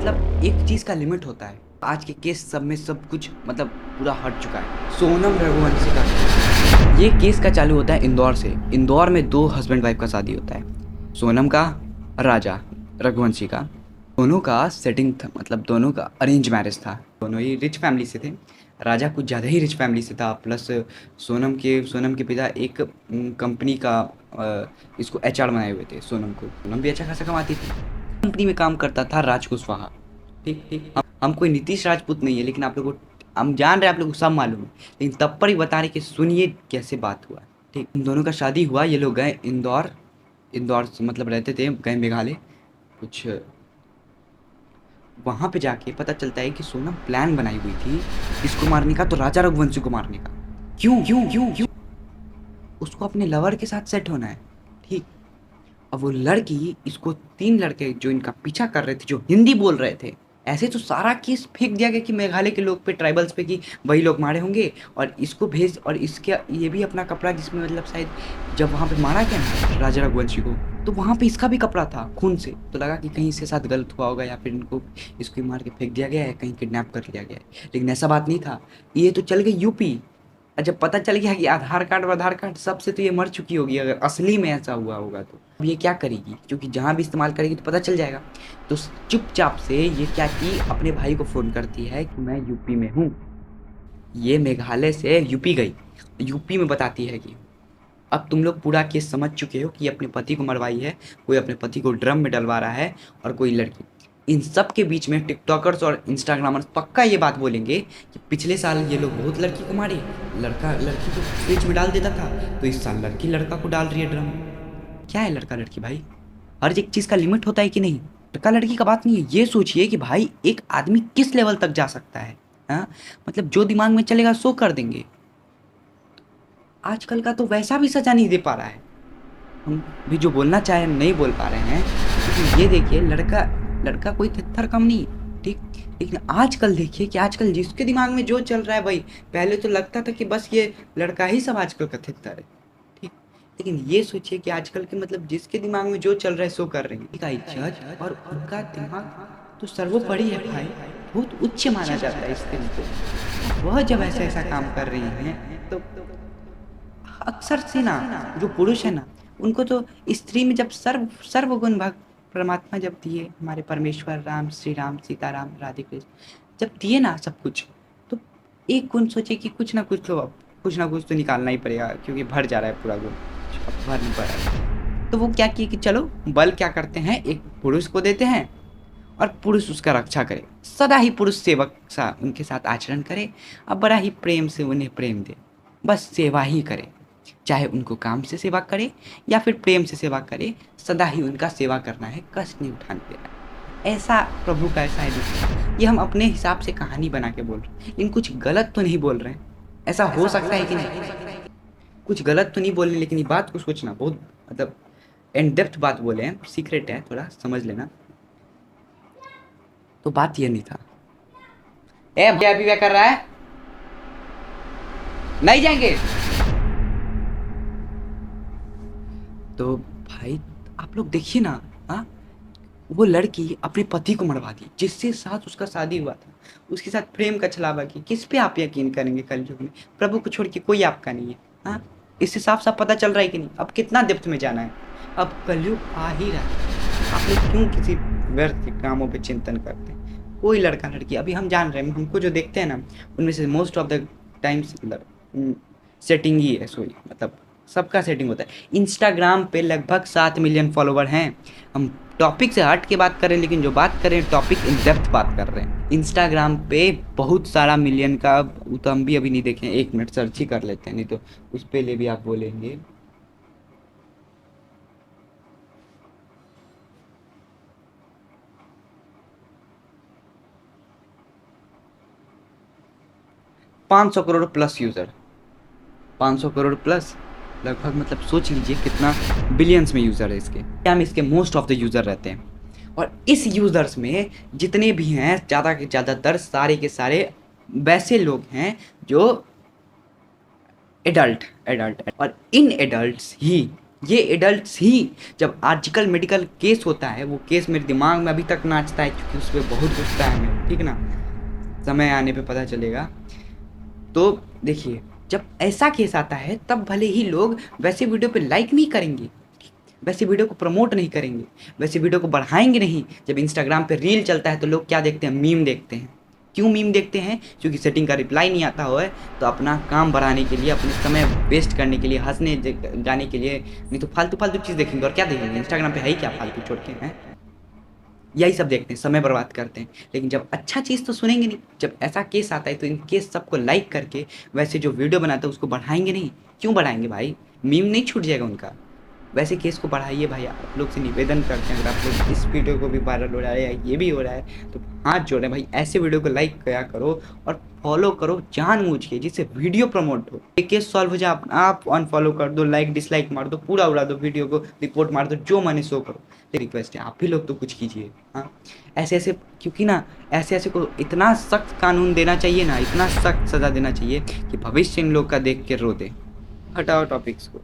मतलब एक चीज़ का लिमिट होता है। आज के केस सब में सब कुछ मतलब पूरा हट चुका है। सोनम रघुवंशी का ये केस का चालू होता है इंदौर से। इंदौर में दो हस्बैंड वाइफ का शादी होता है, सोनम का, राजा रघुवंशी का। दोनों का सेटिंग था, मतलब दोनों का अरेंज मैरिज था। दोनों ही रिच फैमिली से थे। राजा कुछ ज़्यादा ही रिच फैमिली से था, प्लस सोनम के पिता एक कंपनी का इसको एचआर बनाए हुए थे। सोनम भी अच्छा खासा कमाती थी, कंपनी में काम करता था राज कुशवाहा। ठीक ठीक, हम कोई नीतीश राजपूत नहीं है, लेकिन आप लोगों को हम जान रहे हैं, आप लोगों को सब मालूम है, लेकिन तब पर ही बता रहे कि सुनिए कैसे बात हुआ। ठीक, इन दोनों का शादी हुआ, ये लोग गए इंदौर। इंदौर से मतलब रहते थे, गए मेघालय कुछ। वहाँ पे जाके पता चलता है कि सोनम प्लान बनाई हुई थी इसको मारने का, तो राजा रघुवंशी को मारने का। क्यों क्यों क्यों क्यों? उसको अपने लवर के साथ सेट होना है। ठीक, अब वो लड़की, इसको तीन लड़के जो इनका पीछा कर रहे थे, जो हिंदी बोल रहे थे, ऐसे तो सारा केस फेंक दिया गया कि मेघालय के लोग पे, ट्राइबल्स पे, कि वही लोग मारे होंगे और इसको भेज, और इसके ये भी अपना कपड़ा, जिसमें मतलब शायद जब वहाँ पे मारा गया ना राजा रघुवंशी को, तो वहाँ पे इसका भी कपड़ा था खून से। तो लगा कि कहीं इसके साथ गलत हुआ होगा, या फिर इनको इसको मार के फेंक दिया गया है, कहीं किडनैप कर लिया गया है। लेकिन ऐसा बात नहीं था, ये तो चल गई यूपी। और जब पता चल गया कि आधार कार्ड सबसे, तो ये मर चुकी होगी अगर असली में ऐसा हुआ होगा तो। अब ये क्या करेगी, क्योंकि जहाँ भी इस्तेमाल करेगी तो पता चल जाएगा। तो चुपचाप से ये क्या की, अपने भाई को फ़ोन करती है कि मैं यूपी में हूँ। ये मेघालय से यूपी गई, यूपी में बताती है कि अब तुम लोग पूरा केस समझ चुके हो कि ये अपने पति को मरवाई है, कोई अपने पति को ड्रम में डलवा रहा है, और कोई लड़की। इन सब के बीच में टिकटॉकर्स और इंस्टाग्रामर्स पक्का ये बात बोलेंगे कि पिछले साल ये लोग बहुत लड़की को मारे, लड़का लड़की को फ्रिज में डाल देता था, तो इस साल लड़की लड़का को डाल रही है ड्रम में। क्या है लड़का लड़की भाई? हर एक चीज़ का लिमिट होता है कि नहीं? लड़का लड़की का बात नहीं है, ये सोचिए कि भाई एक आदमी किस लेवल तक जा सकता है। हाँ, मतलब जो दिमाग में चलेगा सो कर देंगे। आजकल का तो वैसा भी सजा नहीं दे पा रहा है। हम भी जो बोलना चाहे हम नहीं बोल पा रहे हैं, क्योंकि ये देखिए, लड़का लड़का कोई थित्तर कम नहीं। ठीक, लेकिन आजकल देखिए कि आजकल जिसके दिमाग में जो चल रहा है भाई, पहले तो लगता था कि बस ये लड़का ही सब आजकल का थित्तर है। ठीक, लेकिन ये सोचिए कि आजकल के मतलब जिसके दिमाग में जो चल रहा है सो कर रहे हैं। का इज्जत और उनका दिमाग तो सर्वोपरि है भाई, बहुत उच्च माना जाता है इस दिन को। वह जब ऐसा ऐसा काम कर रही हैं, तो अक्सर से ना, जो पुरुष है ना, उनको तो स्त्री में जब सर्वगुण भग परमात्मा जब दिए, हमारे परमेश्वर राम, श्री राम, सीताराम, राधे कृष्ण जब दिए ना सब कुछ, तो एक गुण सोचे कि कुछ ना कुछ तो निकालना ही पड़ेगा, क्योंकि भर जा रहा है पूरा गुण, अब भर नहीं पा रहा है। तो वो क्या किए कि चलो बल क्या करते हैं, एक पुरुष को देते हैं और पुरुष उसका रक्षा करे, सदा ही पुरुष सेवक सा उनके साथ आचरण करे, अब बड़ा ही प्रेम से उन्हें प्रेम दे, बस सेवा ही करे, चाहे उनको काम से सेवा करे या फिर प्रेम से सेवा करे, सदा ही उनका सेवा करना है, कष्ट नहीं उठाने देना है। ऐसा प्रभु का ऐसा है। ये हम अपने हिसाब से कहानी बना के बोल रहे हैं, लेकिन कुछ गलत तो नहीं बोल रहे हैं। ऐसा हो सकता है कि नहीं? कुछ गलत तो नहीं बोल रहे, लेकिन ये बात को सोचना, बहुत मतलब इन डेप्थ बात बोले हैं, सीक्रेट है, थोड़ा समझ लेना। तो बात ये नहीं था। ए भैया अभी क्या कर रहा है? नहीं जाएंगे। तो भाई आप लोग देखिए ना, हाँ, वो लड़की अपने पति को मरवा दी, जिससे साथ उसका शादी हुआ था, उसके साथ प्रेम का छलावा की। किस पे आप यकीन करेंगे कलयुग में? प्रभु को छोड़ के कोई आपका नहीं है। हाँ, इससे साफ साफ पता चल रहा है कि नहीं? अब कितना डेप्थ में जाना है? अब कलयुग आ ही रहा है, आप लोग क्यों किसी व्यर्थ के कामों पे चिंतन करते हैं? कोई लड़का लड़की, अभी हम जान रहे हैं, हमको जो देखते हैं ना, उनमें से most of the times setting ही है। सोई मतलब सबका सेटिंग होता है। इंस्टाग्राम पे लगभग 7 मिलियन फॉलोवर हैं। हम टॉपिक से हट के बात करें, लेकिन जो बात करें टॉपिक इन डेप्थ बात कर रहे हैं। इंस्टाग्राम पे बहुत सारा मिलियन का, तो हम भी अभी नहीं देखें, 1 मिनट सर्च ही कर लेते हैं, नहीं तो उस पे ले भी आप बोलेंगे। ₹500 crore plus user, 500 crore plus, लगभग मतलब सोच लीजिए कितना बिलियंस में यूज़र है इसके। क्या में इसके मोस्ट ऑफ द यूज़र रहते हैं, और इस यूज़र्स में जितने भी हैं, ज़्यादा के ज़्यादातर सारे के सारे वैसे लोग हैं जो एडल्ट एडल्ट, और इन एडल्ट्स ही ये एडल्ट्स ही, जब आजकल मेडिकल केस होता है, वो केस मेरे दिमाग में अभी तक नाचता है क्योंकि उस पर बहुत गुस्सा है हमें, ठीक ना, समय आने पे पता चलेगा। तो देखिए, जब ऐसा केस आता है तब भले ही लोग वैसे वीडियो पे लाइक नहीं करेंगे, वैसे वीडियो को प्रमोट नहीं करेंगे, वैसे वीडियो को बढ़ाएंगे नहीं। जब इंस्टाग्राम पे रील चलता है तो लोग क्या देखते हैं, मीम देखते हैं। क्यों मीम देखते हैं? क्योंकि सेटिंग का रिप्लाई नहीं आता हो है, तो अपना काम बढ़ाने के लिए, अपने समय वेस्ट करने के लिए, हंसने गाने के लिए, नहीं तो फालतू फालतू चीज़ देखेंगे। और क्या देखेंगे, इंस्टाग्राम पे है ही क्या फालतू छोड़ के हैं, यही सब देखते हैं, समय बर्बाद करते हैं। लेकिन जब अच्छा चीज़ तो सुनेंगे नहीं। जब ऐसा केस आता है तो इन केस सबको लाइक करके वैसे जो वीडियो बनाता है उसको बढ़ाएंगे नहीं। क्यों बढ़ाएंगे भाई, मीम नहीं छूट जाएगा उनका। वैसे केस को बढ़ाइए भाई, आप लोग से निवेदन करते हैं। अगर आप लोग इस वीडियो को भी वायरल हो रहा है या ये भी हो रहा है तो हाथ जोड़े भाई, ऐसे वीडियो को लाइक किया करो और फॉलो करो जानबूझ के, जिससे वीडियो प्रमोट हो। एक केस सॉल्व हो जाए, आप अनफॉलो कर दो, लाइक डिसलाइक मार दो, पूरा उड़ा दो वीडियो को, रिपोर्ट मार दो, जो माने सो करो। रिक्वेस्ट है, आप भी लोग तो कुछ कीजिए। हाँ, ऐसे ऐसे, क्योंकि ना ऐसे ऐसे को इतना सख्त कानून देना चाहिए ना, इतना सख्त सज़ा देना चाहिए कि भविष्य इन लोग का देख के रो दे। हटाओ टॉपिक्स को।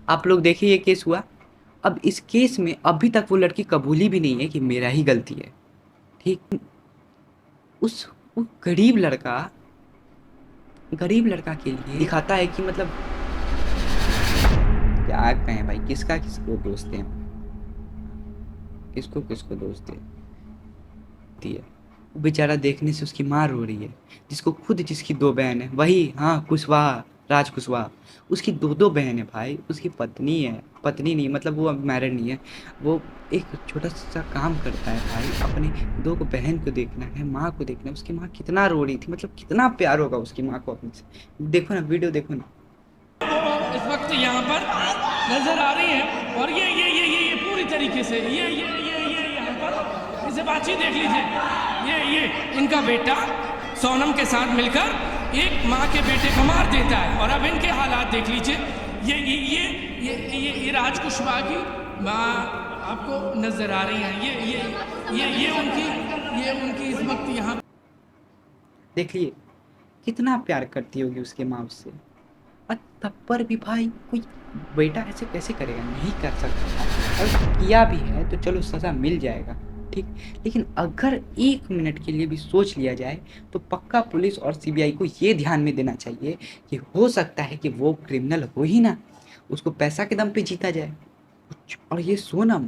आप लोग देखिए, ये केस हुआ, अब इस केस में अभी तक वो लड़की कबूली भी नहीं है कि मेरा ही गलती है, ठीक। उस वो गरीब लड़का के लिए दिखाता है कि मतलब क्या कहें भाई, किसका किसको दोस्त है, किसको किसको दोस्त है। वो बेचारा देखने से उसकी माँ रो रही है, जिसको खुद जिसकी 2 बहन है, वही, हाँ, कुशवाहा, राज कुशवाहा। उसकी 2 बहन है भाई, उसकी पत्नी है, पत्नी नहीं मतलब वो अब मैरिड नहीं है। वो एक छोटा सा काम करता है भाई, अपनी 2 को बहन को देखना है, माँ को देखना है। उसकी माँ कितना रो रही थी, मतलब कितना प्यार होगा उसकी माँ को अपने से। देखो ना, वीडियो देखो ना। इस वक्त यहाँ पर नजर आ रही है और ये पूरी तरीके से ये यहाँ पर इसे बातचीत देख लीजिए। ये इनका बेटा सोनम के साथ मिलकर एक माँ के बेटे को मार देता है और अब इनके हालात देख लीजिए। ये राज कुशवाहा की माँ आपको नजर आ रही है। ये उनकी इस वक्त यहाँ देखिए कितना प्यार करती होगी उसकी माँ उससे, और तब पर भी भाई कोई बेटा ऐसे कैसे करेगा, नहीं कर सकता। और किया भी है तो चलो सज़ा मिल जाएगा, ठीक। लेकिन अगर 1 मिनट के लिए भी सोच लिया जाए तो पक्का पुलिस और सीबीआई को ये ध्यान में देना चाहिए कि हो सकता है कि वो क्रिमिनल हो ही ना, उसको पैसा के दम पे जीता जाए। और ये सोनम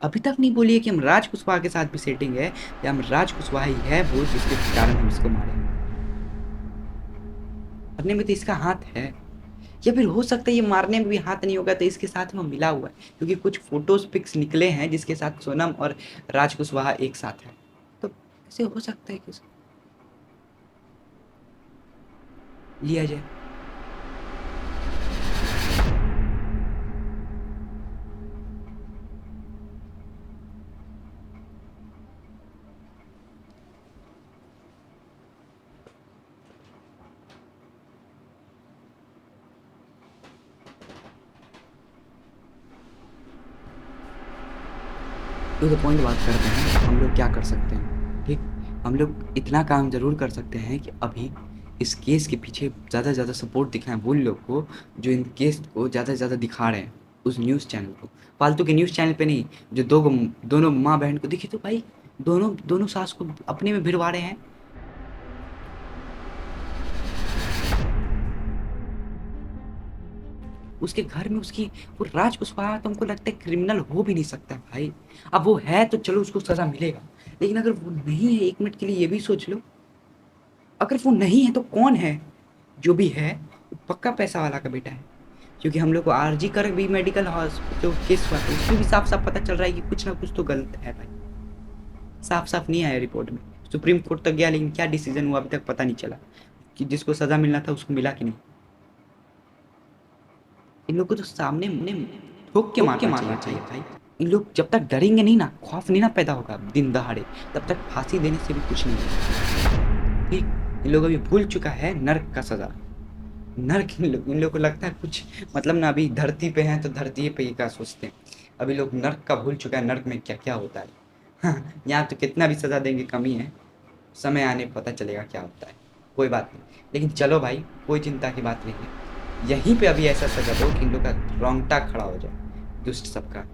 अभी तक नहीं बोली है कि हम राज कुशवाहा के साथ भी सेटिंग है, या हम राज कुशवाहा ही है वो जिसके कारण हम इसको मारे। मारने में तो इसका हाथ है, या फिर हो सकता है ये मारने में भी हाथ नहीं होगा तो इसके साथ में मिला हुआ है, क्योंकि कुछ फोटोज पिक्स निकले हैं जिसके साथ सोनम और राज कुशवाहा एक साथ है। तो ऐसे हो सकता है कि उसको लिया जाए। टू द पॉइंट बात करते हैं, हम लोग क्या कर सकते हैं, ठीक। हम लोग इतना काम ज़रूर कर सकते हैं कि अभी इस केस के पीछे ज़्यादा से ज़्यादा सपोर्ट दिखाएं वो लोग को जो इन केस को ज़्यादा से ज़्यादा दिखा रहे हैं, उस न्यूज़ चैनल को, फालतू के न्यूज़ चैनल पे नहीं। जो दोनों माँ बहन को देखिए तो भाई दोनों सास को अपने में भिड़वा रहे हैं। उसके घर में उसकी वो राज कुशवाहा तो हमको लगता है क्रिमिनल हो भी नहीं सकता भाई। अब वो है तो चलो उसको सज़ा मिलेगा, लेकिन अगर वो नहीं है, 1 मिनट के लिए ये भी सोच लो, अगर वो नहीं है तो कौन है? जो भी है वो पक्का पैसा वाला का बेटा है। क्योंकि हम लोग को आरजी कर भी मेडिकल जो केस हुआ था उसमें भी साफ साफ पता चल रहा है कि कुछ ना कुछ तो गलत है भाई। साफ साफ नहीं आया रिपोर्ट में, सुप्रीम कोर्ट तक गया लेकिन क्या डिसीजन हुआ अभी तक पता नहीं चला कि जिसको सज़ा मिलना था उसको मिला कि नहीं। इन लोग को तो सामने ठोक के मारना चाहिए भाई। इन लोग जब तक डरेंगे नहीं ना, खौफ नहीं ना पैदा होगा दिन दहाड़े, तब तक फांसी देने से भी कुछ नहीं होगा, ठीक। इन लोग अभी भूल चुका है नर्क का सज़ा। नर्क इन लोग को लगता है कुछ मतलब ना, अभी धरती पे हैं तो धरती पे ही का सोचते हैं। अभी लोग नर्क का भूल चुका है, नर्क में क्या क्या होता है। हाँ, यहाँ तो कितना भी सज़ा देंगे कमी है, समय आने पर पता चलेगा क्या होता है। कोई बात नहीं, लेकिन चलो भाई, कोई चिंता की बात नहीं है। यहीं पे अभी ऐसा सजा दो कि इन लोग का रोंगटा खड़ा हो जाए, दुष्ट सबका।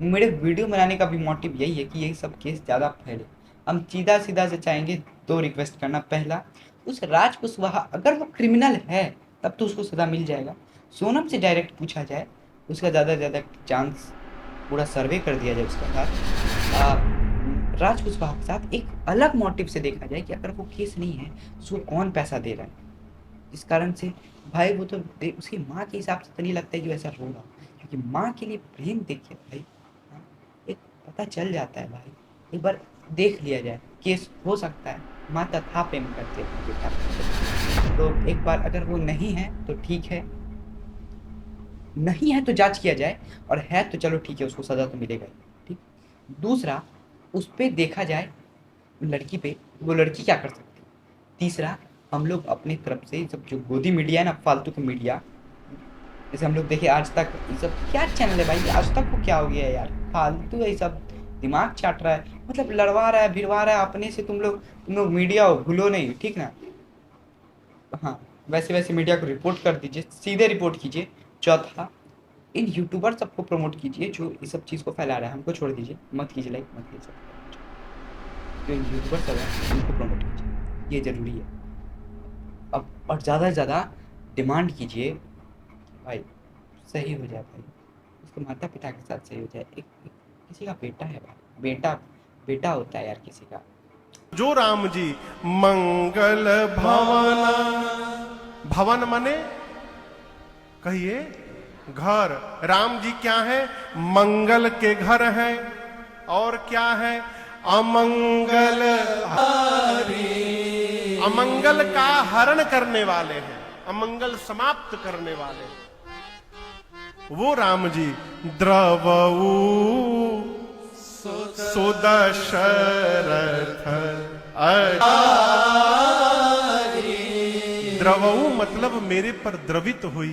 मेरे वीडियो बनाने का भी मोटिव यही है कि ये सब केस ज़्यादा फैले। हम सीधा सीधा से चाहेंगे 2 रिक्वेस्ट करना। पहला, उस राज कुशवाहा अगर वो क्रिमिनल है तब तो उसको सज़ा मिल जाएगा। सोनम से डायरेक्ट पूछा जाए, उसका ज़्यादा से ज़्यादा चांस, पूरा सर्वे कर दिया जाए उसका साथ। राज कुशवाहा के साथ एक अलग मोटिव से देखा जाए कि अगर वो केस नहीं है उसको कौन पैसा दे रहा है, इस कारण से भाई वो तो उसकी माँ के हिसाब से तो नहीं लगता है जो ऐसा रो रहा, क्योंकि माँ के लिए प्रेम देखिए भाई, हाँ, एक पता चल जाता है भाई, एक बार देख लिया जाए, केस हो सकता है, माता था प्रेम करते हैं बेटा से। तो एक बार अगर वो नहीं है तो ठीक है, नहीं है तो जांच किया जाए, और है तो चलो ठीक है, उसको सज़ा तो मिलेगा ही। ठीक। दूसरा, उस पर देखा जाए लड़की पे, वो लड़की क्या कर सकती है। तीसरा, हम लोग अपनी तरफ से सब जो गोदी मीडिया है ना, फालतू के मीडिया, जैसे हम लोग देखे आज तक, ये सब क्या चैनल है भाई, आज तक को क्या हो गया है यार, फालतू है ये सब, दिमाग चाट रहा है, मतलब लड़वा रहा है, भिड़वा रहा है अपने से। तुम लोग मीडिया हो, भूलो नहीं, ठीक ना। हाँ, वैसे वैसे मीडिया को रिपोर्ट कर दीजिए, सीधे रिपोर्ट कीजिए। चौथा, इन यूट्यूबर सबको प्रमोट कीजिए जो इस सब चीज़ को फैला रहा है, हमको छोड़ दीजिए, मत कीजिए लाइक, मत कीजिए, जो यूट्यूबर सब है उनको प्रमोट कीजिए, ये ज़रूरी है। अब और ज़्यादा से ज़्यादा डिमांड कीजिए भाई सही हो जाए, भाई उसके माता पिता के साथ सही हो जाए। किसी का बेटा है भाई, बेटा होता है यार किसी का। जो राम जी मंगल भवन, भवन माने कहिए घर, राम जी क्या है, मंगल के घर है, और क्या है, अमंगल, अमंगल का हरण करने वाले हैं, अमंगल समाप्त करने वाले हैं। वो राम जी द्रवऊ सुदशरथ, द्रवऊ मतलब मेरे पर द्रवित हुई।